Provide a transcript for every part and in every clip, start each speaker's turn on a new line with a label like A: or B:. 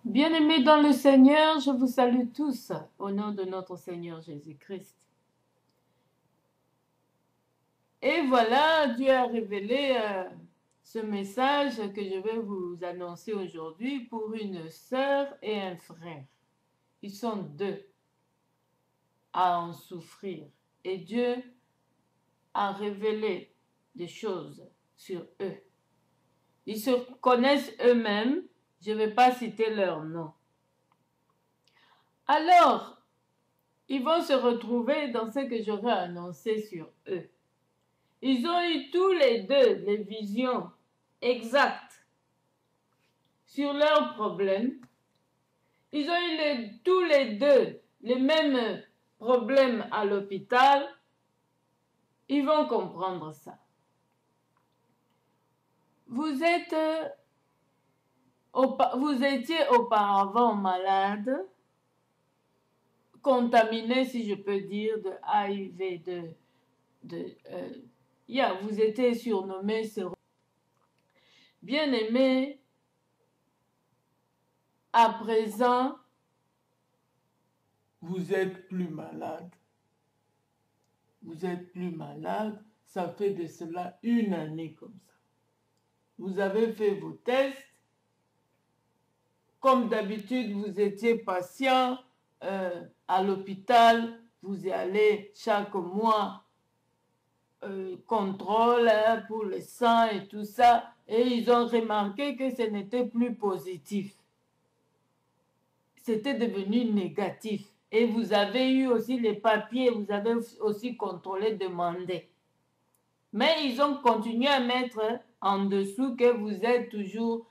A: Bien-aimés dans le Seigneur, je vous salue tous au nom de notre Seigneur Jésus-Christ. Et voilà, Dieu a révélé ce message que je vais vous annoncer aujourd'hui pour une sœur et un frère. Ils sont deux à en souffrir. Et Dieu a révélé des choses sur eux. Ils se connaissent eux-mêmes. Je ne vais pas citer leur nom. Alors, ils vont se retrouver dans ce que j'aurais annoncé sur eux. Ils ont eu tous les deux les visions exactes sur leurs problèmes. Ils ont eu tous les deux les mêmes problèmes à l'hôpital. Ils vont comprendre ça. Vous étiez auparavant malade, contaminé, si je peux dire, de HIV, vous étiez surnommé bien-aimé. À présent, vous êtes plus malade. Vous êtes plus malade. Ça fait de cela une année comme ça. Vous avez fait vos tests. Comme d'habitude, vous étiez patient à l'hôpital. Vous y allez chaque mois. Contrôle pour le sang et tout ça. Et ils ont remarqué que ce n'était plus positif. C'était devenu négatif. Et vous avez eu aussi les papiers, vous avez aussi contrôlé, demandé. Mais ils ont continué à mettre en dessous que vous êtes toujours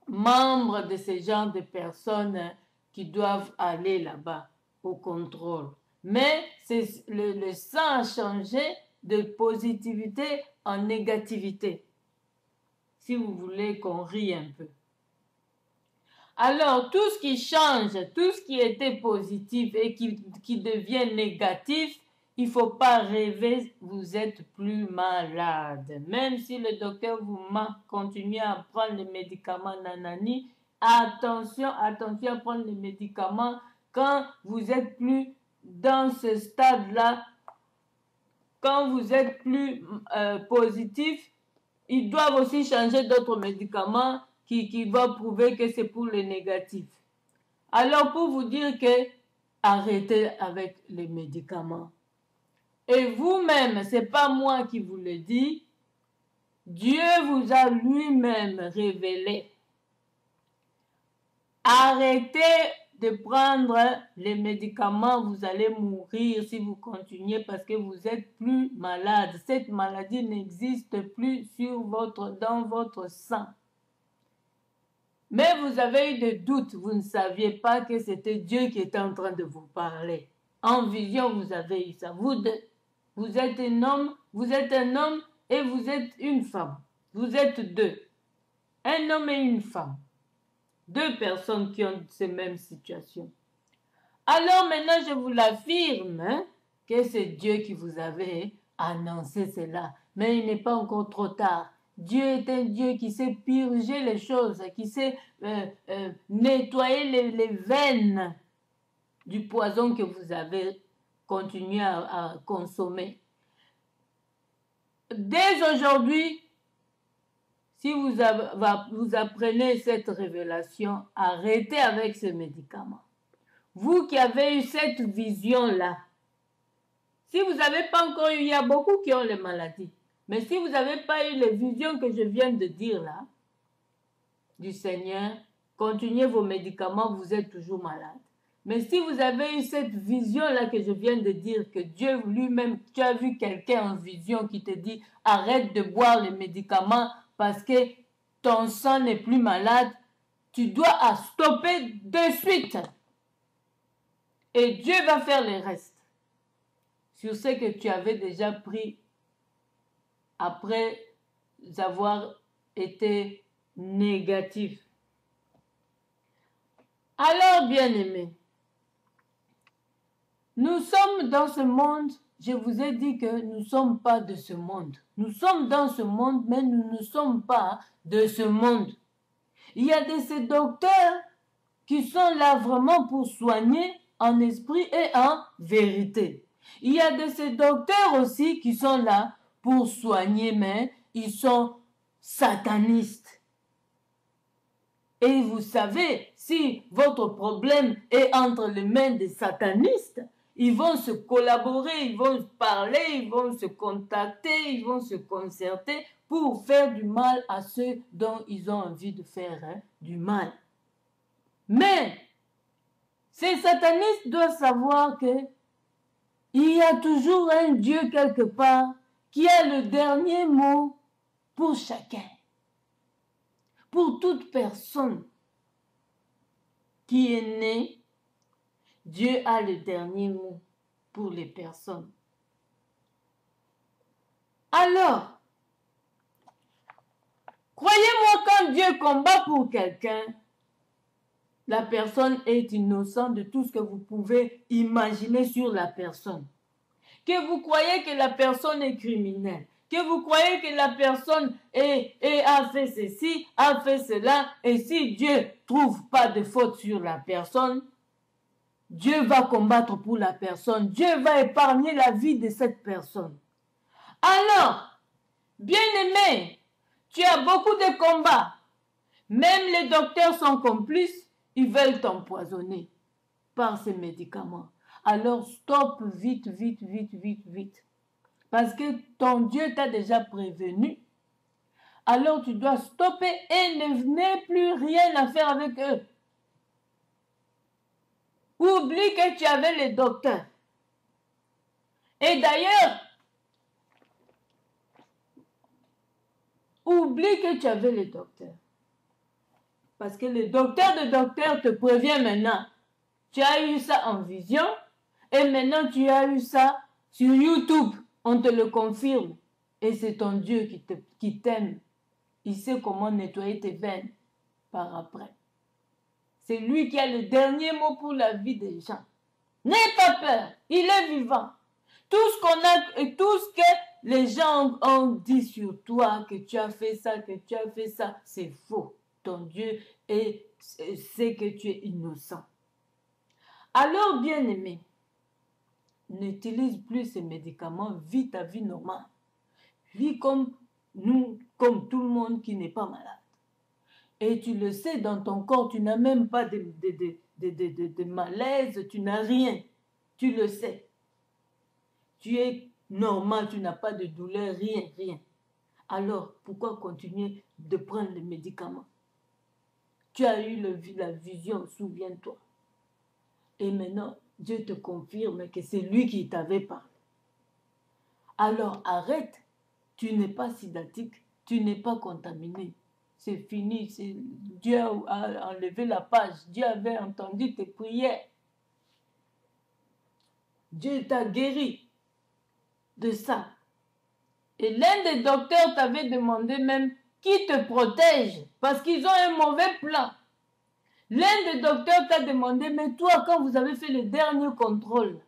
A: membre de ce genre de personnes qui doivent aller là-bas au contrôle. Mais le sang a changé de positivité en négativité. Si vous voulez qu'on rie un peu. Alors, tout ce qui change, tout ce qui était positif et qui devient négatif, il ne faut pas rêver, vous êtes plus malade. Même si le docteur vous ment, continuez à prendre les médicaments nanani. Attention à prendre les médicaments quand vous êtes plus dans ce stade-là. Quand vous êtes plus positif, ils doivent aussi changer d'autres médicaments qui va prouver que c'est pour le négatif. Alors, pour vous dire que arrêtez avec les médicaments. Et vous-même, ce n'est pas moi qui vous le dis, Dieu vous a lui-même révélé. Arrêtez de prendre les médicaments, vous allez mourir si vous continuez parce que vous êtes plus malade. Cette maladie n'existe plus dans votre sang. Mais vous avez eu des doutes, vous ne saviez pas que c'était Dieu qui était en train de vous parler. En vision, vous avez eu ça. Vous êtes un homme et vous êtes une femme. Vous êtes deux. Un homme et une femme. Deux personnes qui ont ces mêmes situations. Alors maintenant, je vous l'affirme, que c'est Dieu qui vous avait annoncé cela. Mais il n'est pas encore trop tard. Dieu est un Dieu qui sait purger les choses, qui sait nettoyer les veines du poison que vous avez continué à consommer. Dès aujourd'hui, si vous apprenez cette révélation, arrêtez avec ce médicament. Vous qui avez eu cette vision-là, si vous n'avez pas encore eu, il y a beaucoup qui ont les maladies. Mais si vous n'avez pas eu les visions que je viens de dire là, du Seigneur, continuez vos médicaments, vous êtes toujours malade. Mais si vous avez eu cette vision-là que je viens de dire, que Dieu lui-même, tu as vu quelqu'un en vision qui te dit, arrête de boire les médicaments parce que ton sang n'est plus malade, tu dois stopper de suite. Et Dieu va faire le reste sur ce que tu avais déjà pris après avoir été négatif. Alors, bien-aimés, nous sommes dans ce monde, je vous ai dit que nous ne sommes pas de ce monde. Nous sommes dans ce monde, mais nous ne sommes pas de ce monde. Il y a de ces docteurs qui sont là vraiment pour soigner en esprit et en vérité. Il y a de ces docteurs aussi qui sont là pour soigner, mais ils sont satanistes. Et vous savez, si votre problème est entre les mains des satanistes, ils vont se collaborer, ils vont parler, ils vont se contacter, ils vont se concerter pour faire du mal à ceux dont ils ont envie de faire du mal. Mais ces satanistes doivent savoir que il y a toujours un Dieu quelque part qui a le dernier mot pour chacun. Pour toute personne qui est née, Dieu a le dernier mot pour les personnes. Alors, croyez-moi, quand Dieu combat pour quelqu'un, la personne est innocente de tout ce que vous pouvez imaginer sur la personne. Que vous croyez que la personne est criminelle, que vous croyez que la personne a fait ceci, a fait cela, et si Dieu ne trouve pas de faute sur la personne, Dieu va combattre pour la personne. Dieu va épargner la vie de cette personne. Alors, bien-aimé, tu as beaucoup de combats. Même les docteurs sont complices, ils veulent t'empoisonner par ces médicaments. Alors, stop vite, vite, vite, vite, vite. Parce que ton Dieu t'a déjà prévenu. Alors, tu dois stopper et n'aie plus rien à faire avec eux. Oublie que tu avais les docteurs. Et d'ailleurs, oublie que tu avais les docteurs. Parce que le docteur de docteur te prévient maintenant. Tu as eu ça en vision et maintenant tu as eu ça sur YouTube. On te le confirme. Et c'est ton Dieu qui t'aime. Il sait comment nettoyer tes veines par après. C'est lui qui a le dernier mot pour la vie des gens. N'aie pas peur. Il est vivant. Tout ce qu'on a et tout ce que les gens ont dit sur toi, que tu as fait ça, que tu as fait ça, c'est faux. Ton Dieu sait que tu es innocent. Alors, bien-aimé, n'utilise plus ces médicaments, vis ta vie normale. Vis comme nous, comme tout le monde qui n'est pas malade. Et tu le sais, dans ton corps, tu n'as même pas de malaise, tu n'as rien. Tu le sais. Tu es normal, tu n'as pas de douleur, rien, rien. Alors, pourquoi continuer de prendre les médicaments? Tu as eu la vision, souviens-toi. Et maintenant, Dieu te confirme que c'est lui qui t'avait parlé. Alors, arrête. Tu n'es pas sidatique, tu n'es pas contaminé. C'est fini. Dieu a enlevé la page. Dieu avait entendu tes prières. Dieu t'a guéri de ça. Et l'un des docteurs t'avait demandé même qui te protège parce qu'ils ont un mauvais plan. L'un des docteurs t'a demandé, mais toi, quand vous avez fait le dernier contrôle,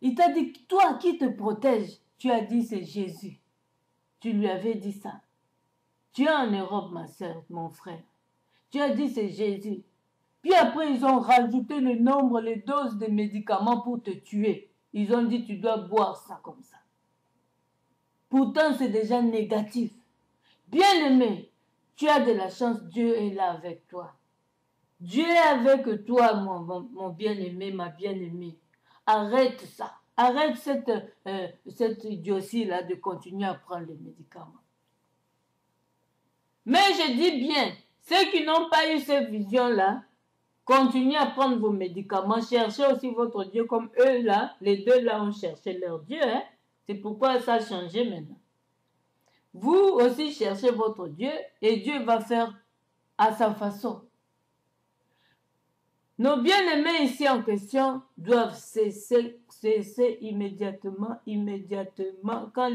A: il t'a dit, toi, qui te protège? Tu as dit, c'est Jésus. Tu lui avais dit ça. Tu es en Europe, ma soeur, mon frère. Tu as dit, c'est Jésus. Puis après, ils ont rajouté le nombre, les doses de médicaments pour te tuer. Ils ont dit, tu dois boire ça comme ça. Pourtant, c'est déjà négatif. Bien-aimé, tu as de la chance, Dieu est là avec toi. Dieu est avec toi, mon bien-aimé, ma bien-aimée. Arrête ça. Arrête cette idiotie-là de continuer à prendre les médicaments. Mais je dis bien, ceux qui n'ont pas eu cette vision-là, continuez à prendre vos médicaments. Cherchez aussi votre Dieu comme eux là. Les deux là ont cherché leur Dieu. Hein? C'est pourquoi ça a changé maintenant. Vous aussi cherchez votre Dieu et Dieu va faire à sa façon. Nos bien-aimés ici en question doivent cesser immédiatement. Quand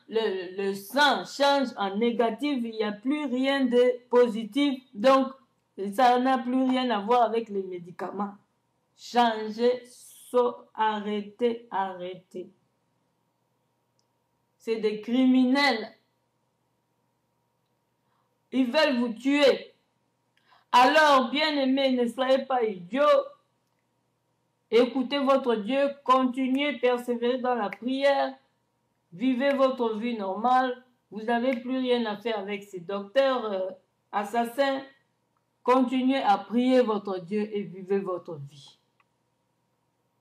A: le sang change en négatif, il n'y a plus rien de positif. Donc, ça n'a plus rien à voir avec les médicaments. Changez, arrêtez. C'est des criminels. Ils veulent vous tuer. Alors, bien-aimés, ne soyez pas idiots. Écoutez votre Dieu, continuez, persévérer dans la prière, vivez votre vie normale. Vous n'avez plus rien à faire avec ces docteurs assassins. Continuez à prier votre Dieu et vivez votre vie.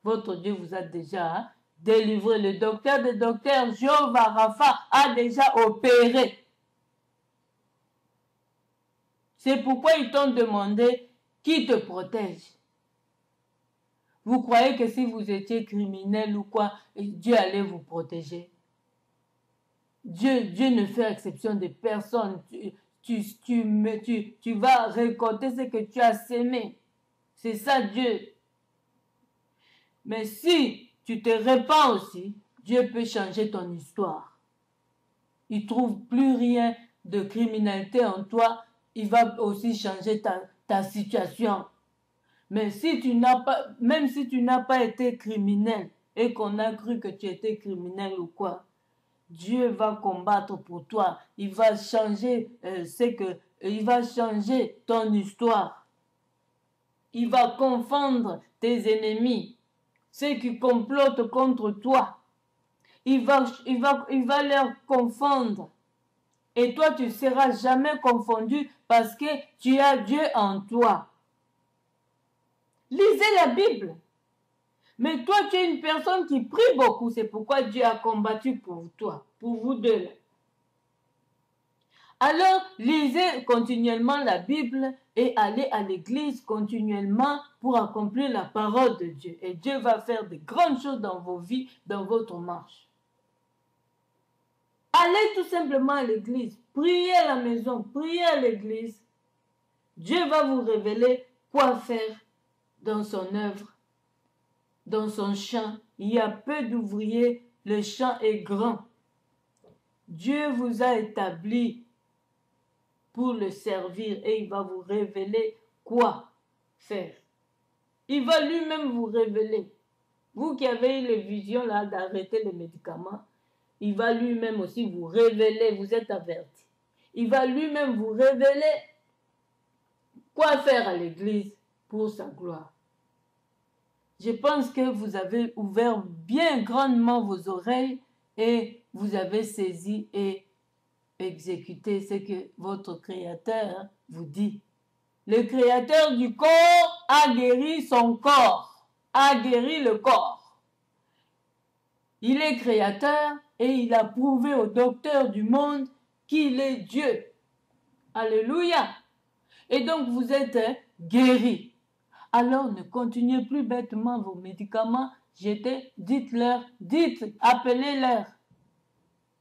A: Votre Dieu vous a déjà délivré. Le docteur des docteurs, Jéhovah Rapha, a déjà opéré. C'est pourquoi ils t'ont demandé qui te protège. Vous croyez que si vous étiez criminel ou quoi, Dieu allait vous protéger? Dieu ne fait exception de personne. Tu vas récolter ce que tu as sémé. C'est ça Dieu. Mais si tu te répands aussi, Dieu peut changer ton histoire. Il ne trouve plus rien de criminalité en toi. Il va aussi changer ta situation. Mais si tu n'as pas, même si tu n'as pas été criminel et qu'on a cru que tu étais criminel ou quoi, Dieu va combattre pour toi. Il va changer il va changer ton histoire. Il va confondre tes ennemis, ceux qui complotent contre toi. Il va leur confondre. Et toi, tu ne seras jamais confondu parce que tu as Dieu en toi. Lisez la Bible. Mais toi, tu es une personne qui prie beaucoup. C'est pourquoi Dieu a combattu pour toi, pour vous deux. Alors, lisez continuellement la Bible et allez à l'église continuellement pour accomplir la parole de Dieu. Et Dieu va faire de grandes choses dans vos vies, dans votre marche. Allez tout simplement à l'église. Priez à la maison, priez à l'église. Dieu va vous révéler quoi faire dans son œuvre, dans son champ. Il y a peu d'ouvriers, le champ est grand. Dieu vous a établi pour le servir et il va vous révéler quoi faire. Il va lui-même vous révéler. Vous qui avez eu les visions là d'arrêter les médicaments, il va lui-même aussi vous révéler, vous êtes avertis. Il va lui-même vous révéler quoi faire à l'église pour sa gloire. Je pense que vous avez ouvert bien grandement vos oreilles et vous avez saisi et exécuté ce que votre Créateur vous dit. Le Créateur du corps a guéri son corps, a guéri le corps. Il est Créateur et il a prouvé au docteur du monde qu'il est Dieu. Alléluia. Et donc vous êtes guéris. Alors ne continuez plus bêtement vos médicaments, dites-leur, appelez-leur.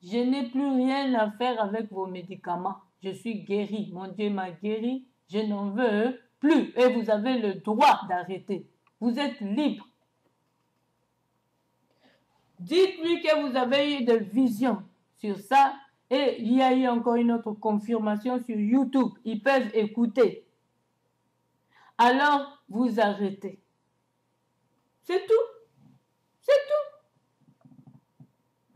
A: Je n'ai plus rien à faire avec vos médicaments. Je suis guéri. Mon Dieu m'a guéri. Je n'en veux plus. Et vous avez le droit d'arrêter. Vous êtes libre. Dites-lui que vous avez eu des visions sur ça. Et il y a eu encore une autre confirmation sur YouTube. Ils peuvent écouter. Alors, vous arrêtez. C'est tout. C'est tout.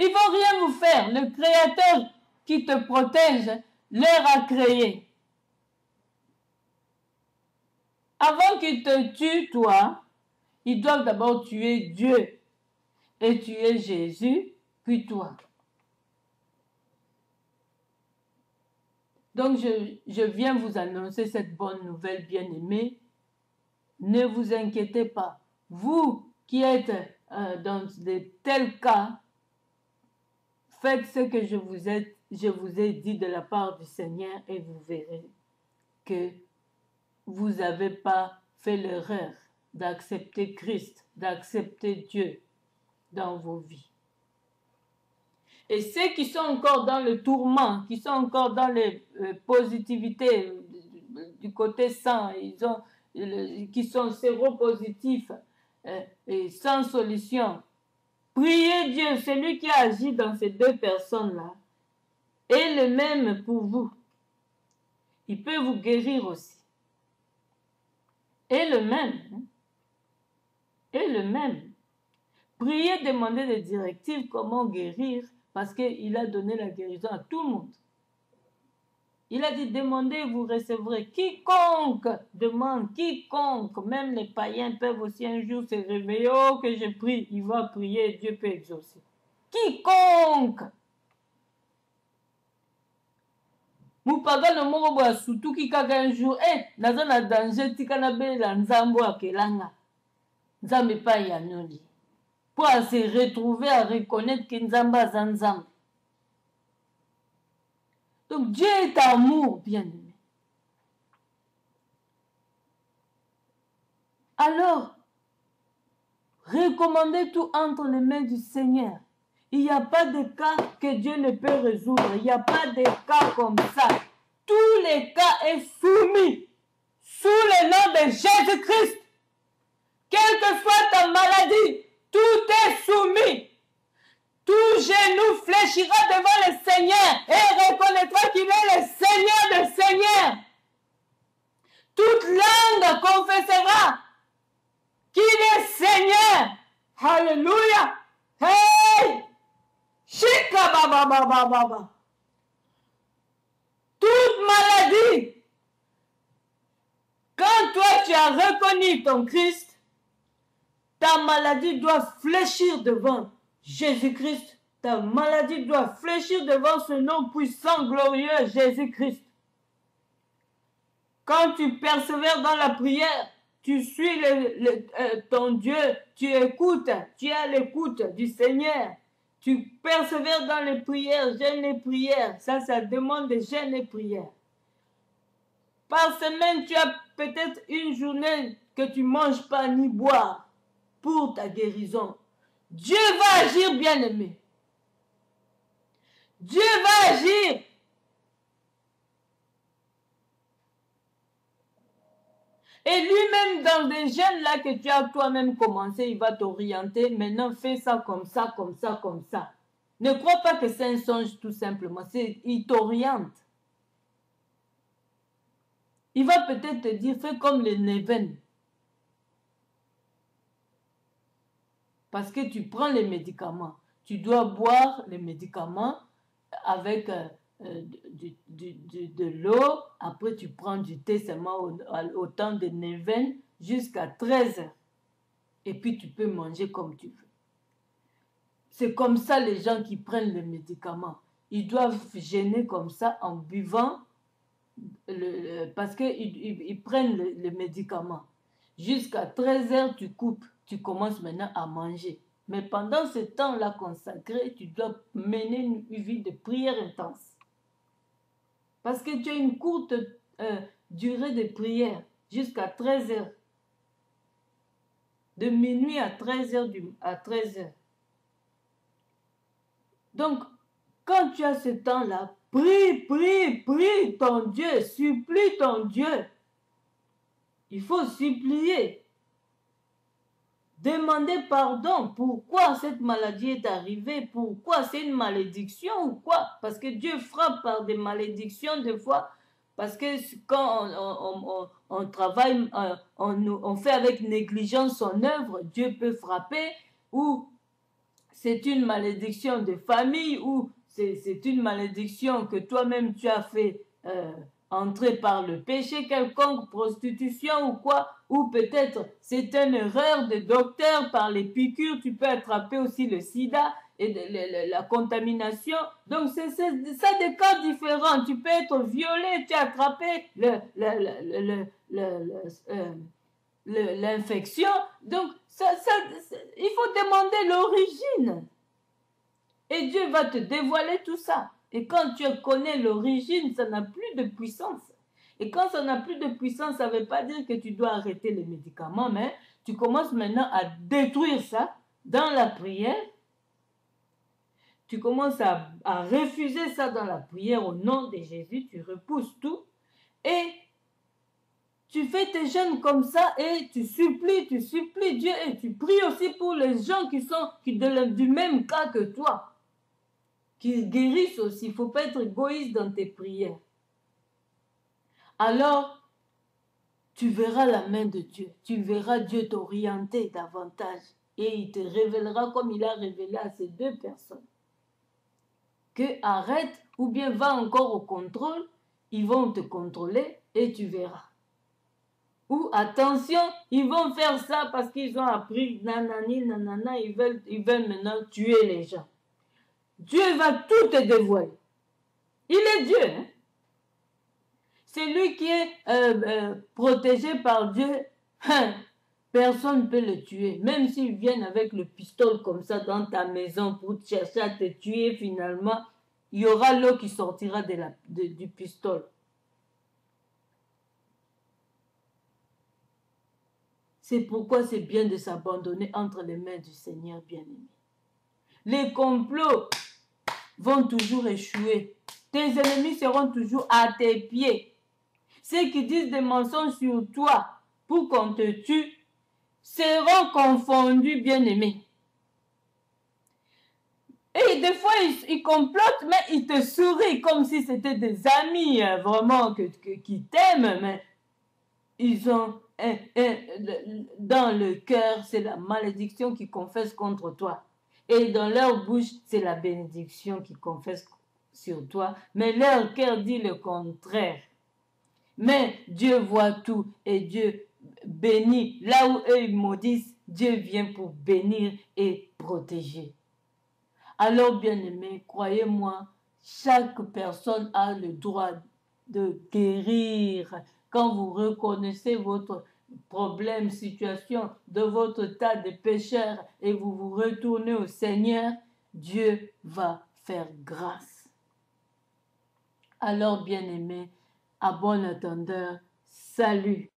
A: Ils ne vont rien vous faire. Le Créateur qui te protège leur a créé. Avant qu'ils te tuent, toi, ils doivent d'abord tuer Dieu et tuer Jésus, puis toi. Donc, je viens vous annoncer cette bonne nouvelle, bien-aimés. Ne vous inquiétez pas. Vous qui êtes dans de tels cas, faites ce que je vous ai dit de la part du Seigneur et vous verrez que vous n'avez pas fait l'erreur d'accepter Christ, d'accepter Dieu dans vos vies. Et ceux qui sont encore dans le tourment, qui sont encore dans les positivités du côté sain, qui sont séropositifs et sans solution, priez Dieu, celui qui a agi dans ces deux personnes-là, est le même pour vous. Il peut vous guérir aussi. Et le même. Et le même. Priez, demandez des directives, comment guérir, parce qu'il a donné la guérison à tout le monde. Il a dit, demandez, vous recevrez. Quiconque demande, quiconque, même les païens peuvent aussi un jour se réveiller. Oh, que je prie, il va prier, Dieu peut exaucer. Quiconque. Mupagano moko boya sutuki kaka un jour, naza na danger tika na belela nzambo akelanga. Nzambe pa yanoli. Pour se retrouver à reconnaître que nzamba aza nzambe. Donc Dieu est amour, bien-aimé. Alors, recommandez tout entre les mains du Seigneur. Il n'y a pas de cas que Dieu ne peut résoudre. Il n'y a pas de cas comme ça. Tous les cas sont soumis sous le nom de Jésus-Christ. Quelle que soit ta maladie, tout est soumis. Tout genou fléchira devant le Seigneur et reconnaîtra qu'il est le Seigneur des Seigneurs. Toute langue confessera qu'il est Seigneur. Alléluia. Hey! Shika baba baba baba. Toute maladie. Quand toi tu as reconnu ton Christ, ta maladie doit fléchir devant Jésus-Christ. Ta maladie doit fléchir devant ce nom puissant, glorieux, Jésus-Christ. Quand tu persévères dans la prière, tu suis ton Dieu, tu écoutes, tu as l'écoute du Seigneur. Tu persévères dans les prières, jeûnes et prières. Ça demande des jeûnes et prières. Par semaine, tu as peut-être une journée que tu ne manges pas ni boire pour ta guérison. Dieu va agir, bien-aimé. Dieu va agir. Et lui-même, dans des jeûnes là que tu as toi-même commencé, il va t'orienter. Maintenant, fais ça comme ça, comme ça, comme ça. Ne crois pas que c'est un songe tout simplement. Il t'oriente. Il va peut-être te dire, fais comme les Néven. Parce que tu prends les médicaments. Tu dois boire les médicaments avec de l'eau. Après, tu prends du thé seulement au temps de Néven jusqu'à 13 heures. Et puis, tu peux manger comme tu veux. C'est comme ça les gens qui prennent les médicaments. Ils doivent jeûner comme ça en buvant parce qu'ils prennent le médicament. Jusqu'à 13 heures, tu coupes. Tu commences maintenant à manger. Mais pendant ce temps-là consacré, tu dois mener une vie de prière intense. Parce que tu as une courte durée de prière jusqu'à 13 heures. De minuit à 13 heures. À 13 heures. Donc, quand tu as ce temps-là, prie ton Dieu, supplie ton Dieu. Il faut supplier. Demander pardon. Pourquoi cette maladie est arrivée? Pourquoi c'est une malédiction ou quoi? Parce que Dieu frappe par des malédictions des fois. Parce que quand on travaille, on fait avec négligence son œuvre, Dieu peut frapper. Ou c'est une malédiction de famille, ou c'est une malédiction que toi-même tu as fait entrer par le péché quelconque, prostitution ou quoi, ou peut-être c'est une erreur de docteur par les piqûres, tu peux attraper aussi le sida et la contamination. Donc c'est ça des cas différents. Tu peux être violé, tu as attrapé l'infection. Donc il faut demander l'origine. Et Dieu va te dévoiler tout ça. Et quand tu connais l'origine, ça n'a plus de puissance. Et quand ça n'a plus de puissance, ça ne veut pas dire que tu dois arrêter les médicaments, mais tu commences maintenant à détruire ça dans la prière. Tu commences à refuser ça dans la prière au nom de Jésus. Tu repousses tout. Et tu fais tes jeûnes comme ça et tu supplies Dieu. Et tu pries aussi pour les gens qui sont du même cas que toi. Qui guérissent aussi. Il ne faut pas être égoïste dans tes prières. Alors, tu verras la main de Dieu. Tu verras Dieu t'orienter davantage. Et il te révélera comme il a révélé à ces deux personnes. Que arrête ou bien va encore au contrôle ils vont te contrôler et tu verras. Ou attention, ils vont faire ça parce qu'ils ont appris nanani, nanana, ils veulent maintenant tuer les gens. Dieu va tout te dévoiler. Il est Dieu. Hein? C'est lui qui est protégé par Dieu. Personne ne peut le tuer. Même s'ils viennent avec le pistolet comme ça dans ta maison pour chercher à te tuer, finalement, il y aura l'eau qui sortira du pistolet. C'est pourquoi c'est bien de s'abandonner entre les mains du Seigneur bien-aimé. Les complots vont toujours échouer. Tes ennemis seront toujours à tes pieds. Ceux qui disent des mensonges sur toi pour qu'on te tue seront confondus, bien-aimés. Et des fois, ils complotent, mais ils te sourient comme si c'était des amis vraiment qui t'aiment, mais ils ont dans le cœur, c'est la malédiction qui confesse contre toi. Et dans leur bouche, c'est la bénédiction qui confesse sur toi. Mais leur cœur dit le contraire. Mais Dieu voit tout et Dieu bénit. Là où eux ils maudissent, Dieu vient pour bénir et protéger. Alors, bien-aimés, croyez-moi, chaque personne a le droit de guérir. Quand vous reconnaissez votre problème, situation, de votre tas de pécheurs et vous vous retournez au Seigneur, Dieu va faire grâce. Alors, bien-aimés, à bon entendeur, salut.